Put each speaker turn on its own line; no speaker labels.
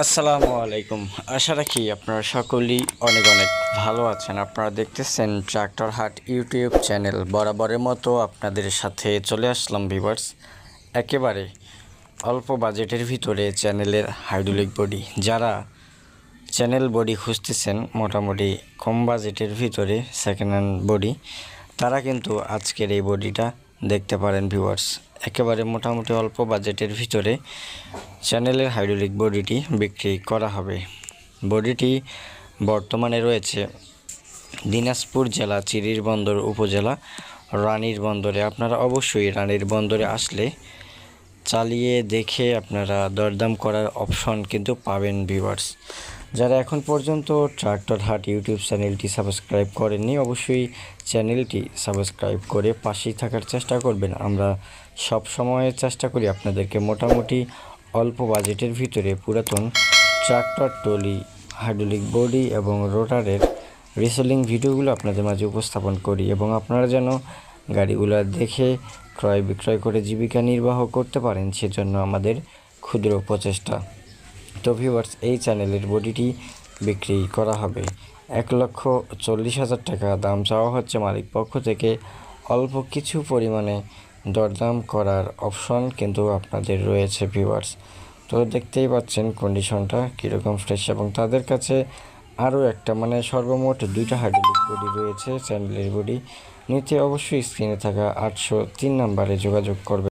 আসসালামু আলাইকুম। আশা রাখি আপনারা সকলেই অনেক অনেক ভালো আছেন। আপনারা দেখতেছেন ট্রাক্টর হাট ইউটিউব চ্যানেল। বরাবরের মতো আপনাদের সাথে চলে আসলাম ভিউয়ার্স, একেবারে অল্প বাজেটের ভিতরে চ্যানেলের হাইড্রোলিক বডি। যারা চ্যানেল বডি খুঁজতেছেন মোটামুটি কম বাজেটের ভিতরে সেকেন্ড হ্যান্ড বডি, তারা কিন্তু আজকের এই বডিটা দেখতে পারেন ভিউয়ার্স। একেবারে মোটামুটি অল্প বাজেটের ভিতরে চ্যানেলের হাইড্রোলিক বডিটি বিক্রি করা হবে। বডিটি বর্তমানে রয়েছে দিনাজপুর জেলা চিরির বন্দর উপজেলা রানীর বন্দরে। আপনারা অবশ্যই রানীর বন্দরে আসলে চালিয়ে দেখে আপনারা দরদাম করার অপশন কিন্তু পাবেন ভিউয়ার্স। যারা এখন পর্যন্ত ট্রাক্টর হাট ইউটিউব চ্যানেলটি সাবস্ক্রাইব করেননি, অবশ্যই চ্যানেলটি সাবস্ক্রাইব করে পাশেই থাকার চেষ্টা করবেন। আমরা সব সময় চেষ্টা করি আপনাদেরকে মোটামুটি অল্প বাজেটের ভিতরে পুরাতন ট্রাক্টর ট্রলি, হাইড্রোলিক বডি এবং রোটারের রিসেলিং ভিডিওগুলো আপনাদের মাঝে উপস্থাপন করি এবং আপনারা যেন গাড়িগুলো দেখে ক্রয় বিক্রয় করে জীবিকা নির্বাহ করতে পারেন, সেজন্য আমাদের ক্ষুদ্র প্রচেষ্টা। তো ভিউয়ার্স, এই চ্যানেলের বডিটি বিক্রি করা হবে 1,40,000 টাকা দাম চাওয়া হচ্ছে মালিক পক্ষ থেকে। অল্প কিছু পরিমাণে দরদাম করার অপশন কিন্তু আপনাদের রয়েছে ভিউয়ার্স। তো দেখতেই পাচ্ছেন কন্ডিশনটা কীরকম ফ্রেশ, এবং তাদের কাছে আরও একটা সর্বমোট 2টা হাইড্রোলিক বডি রয়েছে চ্যানেলের বডি। নিতে অবশ্যই স্ক্রিনে থাকা 803 নাম্বারে যোগাযোগ করবে।